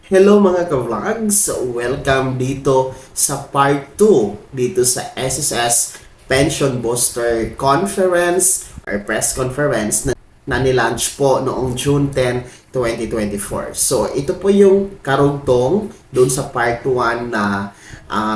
Hello mga ka-vlogs! Welcome dito sa part 2 dito sa SSS Pension Booster Conference or Press Conference na nilaunch po noong June 10, 2024. So ito po yung karugtong doon sa part 1 na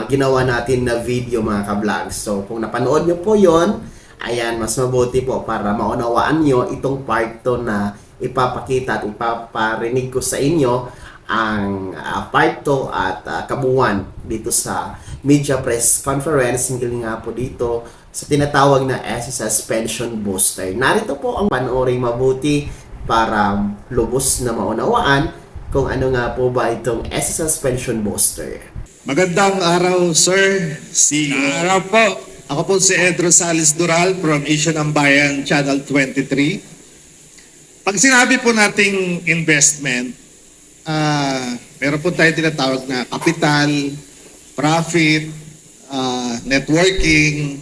ginawa natin na video mga ka-vlogs. So kung napanood nyo po yon, ayan, mas mabuti po para maunawaan nyo itong part 2 na ipapakita at ipaparinig ko sa inyo ang part 2 at kabuuan dito sa media press conference hinggil nga po dito sa tinatawag na SSS Pension Booster. Narito po ang panoorin mabuti para lubos na maunawaan kung ano nga po ba itong SSS Pension Booster. Magandang araw, sir. Araw po. Ako po si Ed Rosales Dural from Asian Ambayan Channel 23. Pag sinabi po nating investment, meron po tayo tinatawag na capital, profit, networking.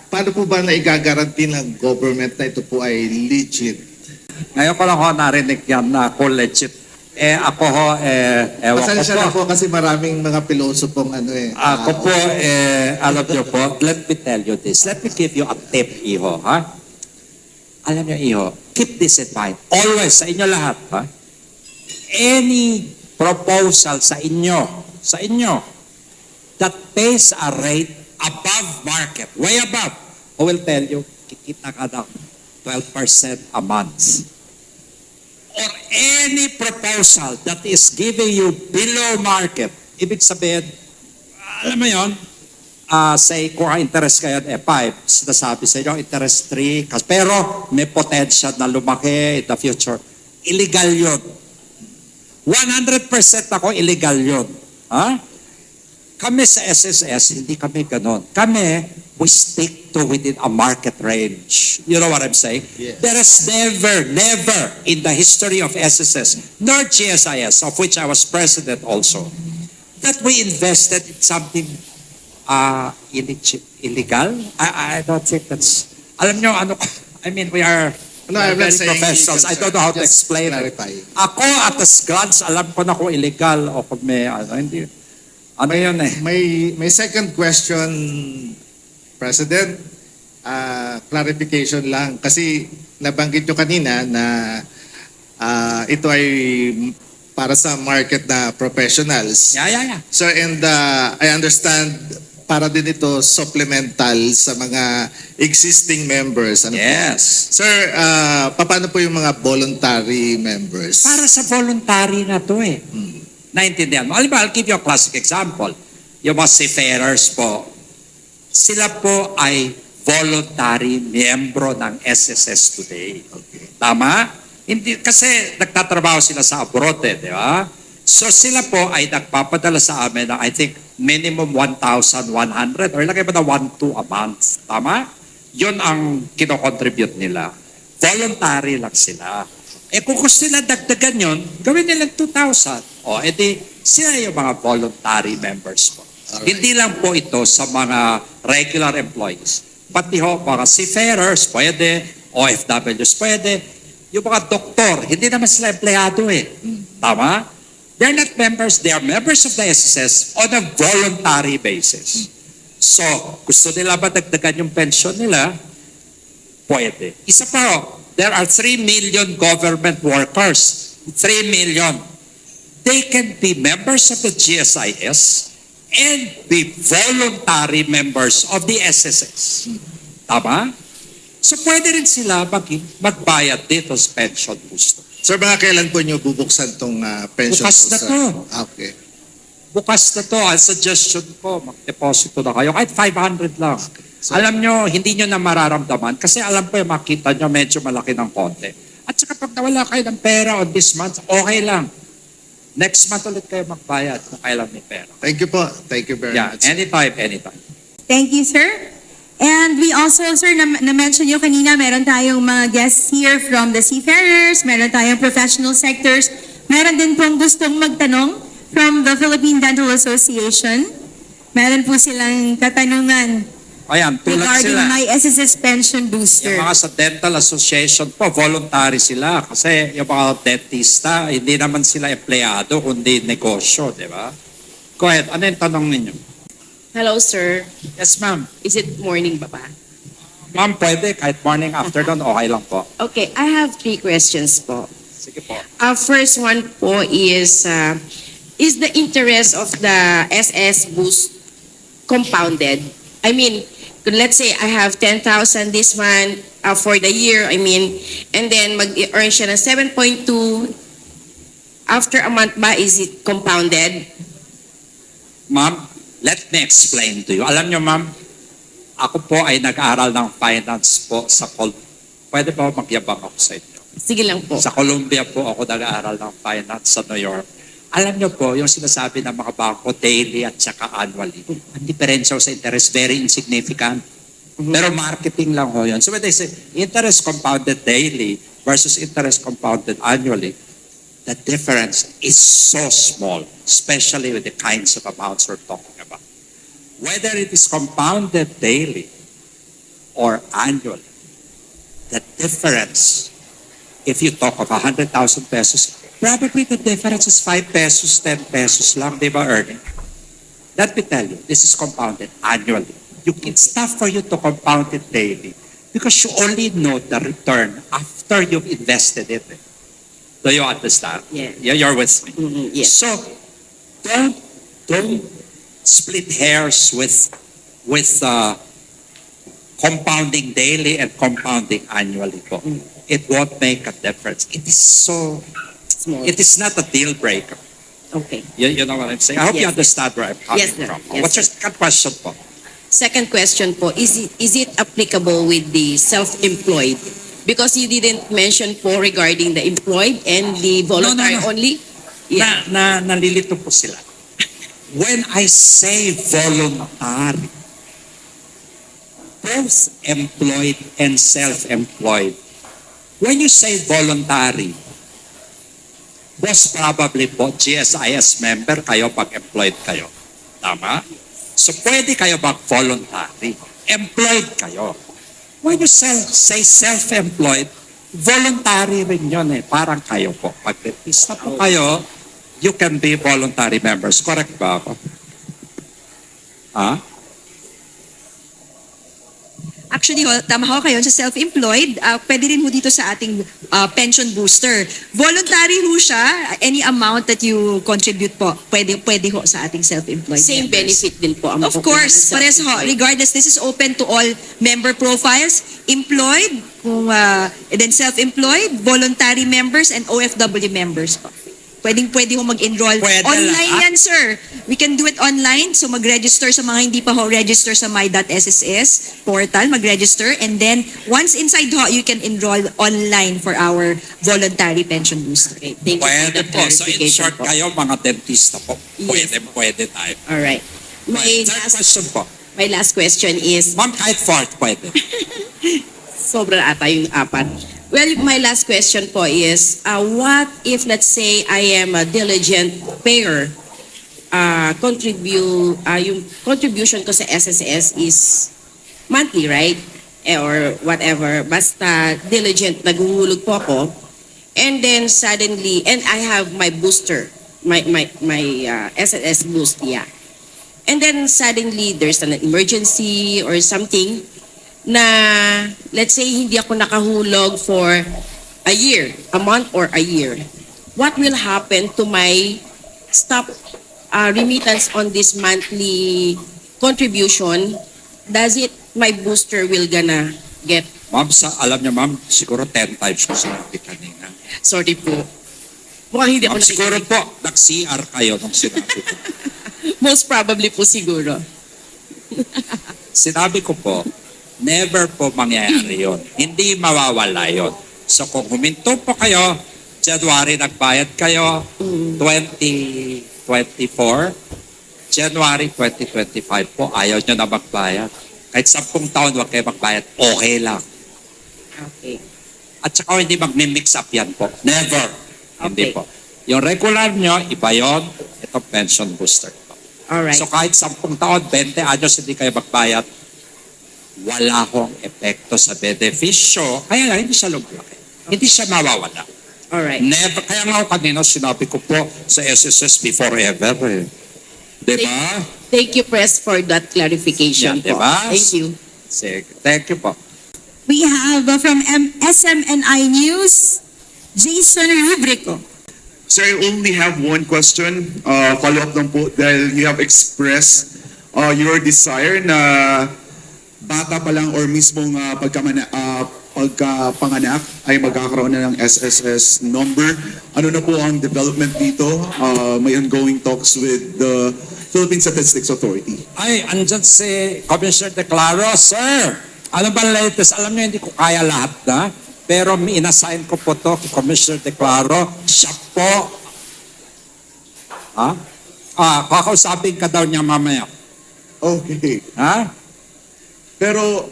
Paano po ba na igagaranti ng government na ito po ay legit? Ngayon ko lang ho narinig yan na legit. Ako ho, ewan ko Pasensya na po. po kasi maraming mga pilosopong Ako po, alam niyo po, let me tell you this. Let me give you a tip, iho, ha? Alam niyo, iho, keep this in mind. Always, sa inyo lahat, ha? Any proposal sa inyo, that pays a rate above market, way above, who will tell you, kikita ka ng 12% a month. Or any proposal that is giving you below market, ibig sabihin, alam mo yun, say kung ang interest kayo 5, sinasabi sa inyo, interest 3, pero may potential na lumaki in the future. Illegal yun. 100% ako illegal yun. Ha? Kami sa SSS, hindi kami ganon. Kami, we stick to within a market range. You know what I'm saying? Yes. There is never in the history of SSS, nor GSIS, of which I was president also, that we invested in something illegal. I don't think that's, alam nyo, I mean, we are I'm not very saying professionals. I don't know how to just explain clarify. it. Ako, at a glance, alam ko na kung illegal o kung may, hindi. Ano yun eh? May second question, President. Clarification lang. Kasi nabanggit nyo kanina na ito ay para sa market na professionals. Yeah. So, and I understand para din ito supplemental sa mga existing members. Ano po? Yes. Sir, paano po yung mga voluntary members? Para sa voluntary na to eh. Naintindihan mo? Alam mo, I'll give you a classic example. Yung mga seafarers po, sila po ay voluntary miyembro ng SSS today. Okay. Tama? Hindi, kasi nagtatrabaho sila sa abroad eh, di ba? So sila po ay nagpapadala sa amin ng I think minimum 1,100 or lagay ba na 1,200 a month. Tama? Yun ang kinocontribute nila. Voluntary lang sila. Kung gusto nila dagdagan yun, gawin nila 2,000. Edi sila yung mga voluntary members po. Alright. Hindi lang po ito sa mga regular employees. Pati ho, mga seafarers, pwede, OFWs, pwede. Yung mga doktor, hindi naman sila empleyado eh. Tama? They're not members, they are members of the SSS on a voluntary basis. So, gusto nila ba dagdagan yung pension nila? Pwede. Isa pa ho, there are 3 million government workers. 3 million. They can be members of the GSIS and be voluntary members of the SSS. Tama? So pwede rin sila magbayad dito sa pension booster. Sir, mga kailan po nyo bubuksan itong pension? Bukas na sir? to. Okay. Bukas na to, ang suggestion ko, mag-deposito na kayo. Kahit 500 lang. So, Alam nyo, hindi nyo na mararamdaman kasi alam ko yung makita nyo medyo malaki ng konti. At saka pag nawala kayo ng pera on this month, okay lang. Next month ulit kayo magbayad kung kailan may pera. thank you po. Thank you very Yeah, much. anytime. Thank you, sir. And we also, sir, na-mention nyo kanina, meron tayong mga guests here from the seafarers, meron tayong professional sectors, meron din pong gustong magtanong from the Philippine Dental Association. Meron po silang katanungan. Ayan, tulad regarding sila. my SSS pension booster. Yung mga sa dental association po, voluntary sila. Kasi yung mga dentista, hindi naman sila empleyado, kundi negosyo, di ba? Go ahead, ano yung tanong ninyo? Hello, sir. Yes, ma'am. Is it morning ba ba? Ma'am, pwede, kahit morning, afternoon, okay lang po. Okay, I have 3 questions po. Sige po. First one po is the interest of the SS Boost compounded? I mean, let's say I have 10,000 this month for the year, I mean, and then mag-earn siya ng 7.2. After a month ba, is it compounded? Ma'am, let me explain to you. Alam nyo, ma'am, ako po ay nag-aaral ng finance po sa Pwede ba magyabang ako sa inyo? Sige lang po. Sa Columbia po ako nag-aaral ng finance sa New York. Alam nyo po, yung sinasabi ng mga bangko daily at saka annually, ang differential sa interest very insignificant. Pero marketing lang ho yun. So when they say interest compounded daily versus interest compounded annually, the difference is so small, especially with the kinds of amounts we're talking about. Whether it is compounded daily or annually, the difference, if you talk of 100,000 pesos, probably the difference is 5 pesos, 10 pesos lang, di ba, earning? Let me tell you, this is compounded annually. It's tough for you to compound it daily because you only know the return after you've invested it. Do you understand? Yeah. You're with me. Yes. So, don't split hairs with compounding daily and compounding annually po. It won't make a difference. It is so, Small. it is not a deal breaker. Okay. You know what I'm saying? I hope you Yes. understand where I'm coming Yes, sir. from. Yes, What's your sir. second question po? Second question po, is it applicable with the self-employed? Because you didn't mention po regarding the employed and the voluntary No. only. Yeah. Nalilito po sila. When I say voluntary, both employed and self-employed, when you say voluntary, most probably po, GSIS member kayo pag employed kayo. Tama? So pwede kayo mag-voluntary. Employed kayo. When you say self-employed, voluntary rin yun eh. Parang kayo po. Pag dentista po kayo, you can be voluntary members. Correct ba ako? Ha? Actually, tama ho kayo sa self-employed. Pwede rin ho dito sa ating pension booster. Voluntary ho siya. Any amount that you contribute po, pwede ho sa ating self-employed Same members. benefit din po ang Of makukuha course, ng pares ho. self-employed. Regardless, this is open to all member profiles. Employed, and then self-employed, voluntary members, and OFW members po. Pwede ho mag-enroll. Pwede Online lahat. yan, sir. We can do it online. So mag-register sa mga hindi pa ho register sa my.sss portal, mag-register. And then, once inside ho, you can enroll online for our voluntary pension booster. Okay, thank you for Pwede the po. So in clarification short po. kayo, mga dentista po. Pwede tayo. Alright. Right. Third question po. My last question is, Ma'am, kahit fourth, pwede. sobra ata yung 4. Well, my last question po is, what if, let's say, I am a diligent payer, yung contribution ko sa SSS is monthly, right? Or whatever. Basta diligent, naguhulog po ako. And then suddenly, and I have my booster, my SSS boost, yeah. And then suddenly, there's an emergency or something na, let's say, hindi ako nakahulog for a year, a month or a year. What will happen to my stop remittance on this monthly contribution? Does it, my booster will gonna get, Ma'am, alam niyo ma'am, siguro 10 times ko sinabi kanina. sorry po. Mukhang hindi ako Ma'am, siguro nakikinig. po, nag-CR kayo nung sinabi ko. Most probably po siguro. Sinabi ko po, never po mangyayari yun. Hindi mawawala yun. So kung huminto po kayo, January nagbayad kayo, 2024, January 2025 po, ayaw nyo na magbayad. Kahit 10 taon, huwag kayo magbayad, okay lang. Okay. At saka hindi magmi-mix up yan po. Never. Hindi Okay. po. Yung regular nyo, iba yun, ito pension booster po. Alright. So kahit 10 taon, 20 anyos hindi kayo magbayad, wala hong epekto sa benepisyo. Kaya lang, hindi siya lumaki. Hindi siya mawawala. Alright. Never. Kaya nga ako kanina sinabi ko po sa SSS before ever. Eh. Diba? Thank you, Press, for that clarification Yan, diba? po. Thank you. Sige. Thank you po. We have from SMNI News, Jason Rubrico. Sir, I only have one question. Follow-up lang po dahil you have expressed your desire na bata pa lang or mismong pagkapanganak ay magkakaroon na ng SSS number. Ano na po ang development dito? May ongoing talks with the Philippine Statistics Authority. Ay, andyan si Commissioner De Claro. Sir, ano ba latest? Alam niyo, hindi ko kaya lahat na. Pero inassign ko po to kay Commissioner De Claro. Siya po. Ha? Kakausapin ka daw niya mamaya. Okay. Ha? Pero,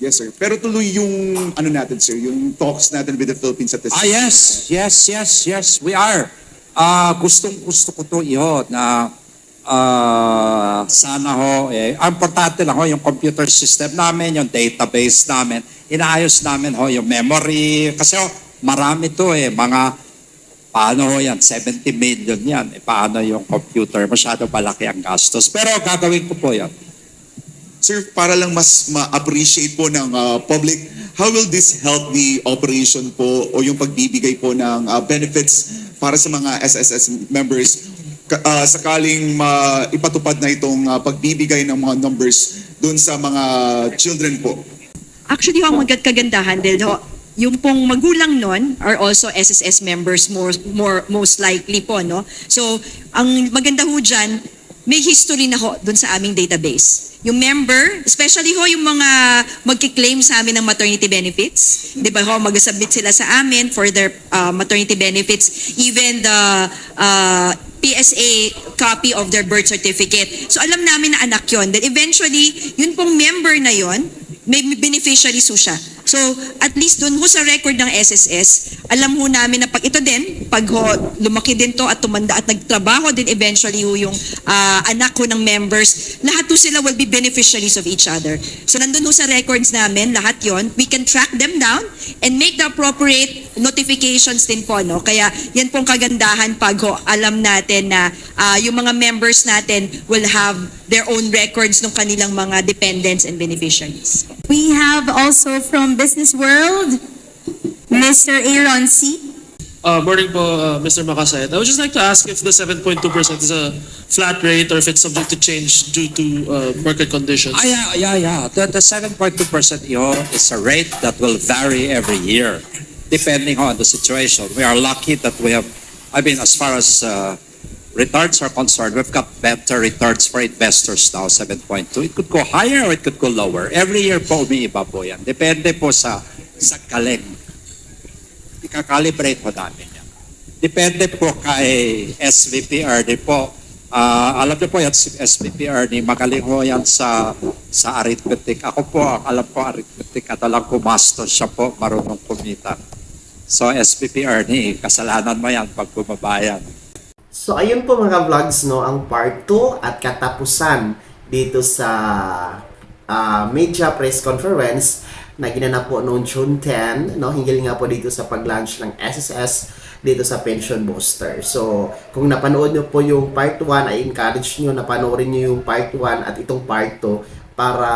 yes sir. Pero tuloy yung ano natin sir, yung talks natin with the Philippine Statistics. Yes. We are. Gustong-gusto ko to iho na sana ho, ang importante lang ho, yung computer system namin, yung database namin, inaayos namin ho, yung memory, kasi ho, marami to mga, paano ho yan, 70 million yan, paano yung computer, masyado palaki ang gastos, pero gagawin ko po yan. Sir, para lang mas ma-appreciate po ng public, how will this help the operation po o yung pagbibigay po ng benefits para sa mga SSS members sakaling ipatupad na itong pagbibigay ng mga numbers dun sa mga children po? Actually, ang kagandahan dahil yung pong magulang nun are also SSS members most likely po, no? So, ang maganda ho dyan, may history na ho dun sa aming database. Yung member, especially ho yung mga magkiklaim sa amin ng maternity benefits, di ba ho, mag-submit sila sa amin for their maternity benefits, even the PSA copy of their birth certificate. So alam namin na anak yon. Then eventually, yun pong member na yon, may beneficiaries ho siya. So, at least dun ho sa record ng SSS, alam ho namin na pag ito din, pag ho, lumaki din to at tumanda at nagtrabaho din eventually ho yung anak ho ng members, lahat ho sila will be beneficiaries of each other. So, nandun ho sa records namin, lahat yon, we can track them down and make the appropriate notifications din po, no? Kaya, yan pong kagandahan pag ho, alam natin na yung mga members natin will have their own records ng kanilang mga dependents and beneficiaries. We have also from Business World, Mr. Aaron C. Morning po, Mr. Makasayat. I would just like to ask if the 7.2% is a flat rate or if it's subject to change due to market conditions. Yeah. The 7.2% is a rate that will vary every year depending on the situation. We are lucky that we have, as far as returns are concerned, we've got better returns for investors now, 7.2. It could go higher or it could go lower. Every year po umiiba po yan. Depende po sa galing. Ikakalibrate po namin yan. Depende po kay SVP Ernie po. Alam niyo po yan, si SVP Ernie, magaling po yan sa arithmetic. Ako po, alam po arithmetic at alam ko master siya po, marunong kumita. So SVP Ernie, kasalanan mo yan pag bumabayan. So ayun po mga vlogs, no, ang part 2 at katapusan dito sa media press conference na ginanap po noong June 10, no, hinggil nga po dito sa pag-launch ng SSS dito sa pension booster. So kung napanood nyo po yung part 1, I encourage nyo na panoorin nyo yung part 1 at itong part 2 para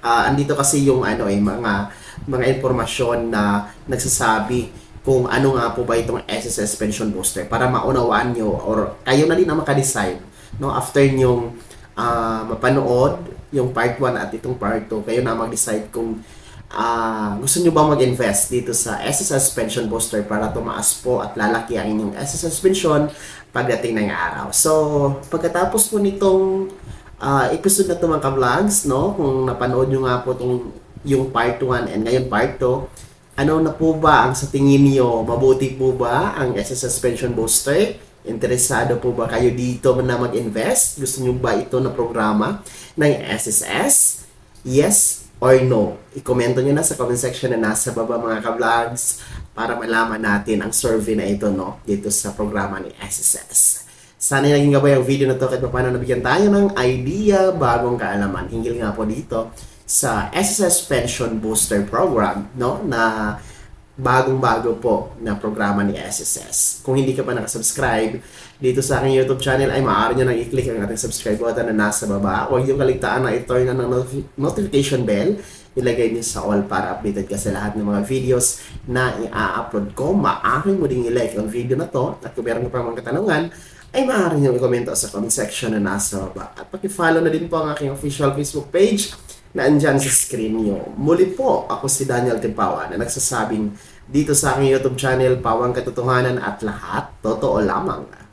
andito kasi yung mga impormasyon na nagsasabi kung ano nga po ba itong SSS pension booster para maunawaan nyo or kayo na din ang makadecide, no, after nyong mapanood yung part 1 at itong part 2, kayo na mag-decide kung gusto nyo ba mag-invest dito sa SSS pension booster para tumaas po at lalaki ang inyong SSS pension pagdating ng araw. So pagkatapos po nitong episode na ito mga ka-vlogs, no, kung napanood nyo nga po yung part 1 and ngayon part 2, ano na po ba ang sa tingin niyo? Mabuti po ba ang SSS Pension Booster? Interesado po ba kayo dito na mag-invest? Gusto niyo ba ito na programa ng SSS? Yes or no? I-komento niyo na sa comment section na nasa baba mga ka-vlogs para malaman natin ang survey na ito, no, dito sa programa ni SSS. Sana naging gabay ang video na to kahit paano nabigyan tayo ng idea, bagong kaalaman. Hinggil nga po dito sa SSS Pension Booster Program, no? Na bagong-bago po na programa ni SSS. Kung hindi ka pa nakasubscribe dito sa aking YouTube channel, ay maaari nyo nang i-click ang ating subscribe button na nasa baba. Huwag yung kaligtaan na i-turn na ng notification bell. Ilagay niyo sa all para updated ka sa lahat ng mga videos na i-upload ko. Maaari mo ding i-like ang video na to. At kung meron ka pa mga katanungan, ay maaari nyo i-komento sa comment section na nasa baba. At paki-follow na din po ang aking official Facebook page na andyan sa screen nyo. Muli po, ako si Daniel Timpawa na nagsasabing dito sa aking YouTube channel, Pawang Katotohanan at lahat, totoo lamang.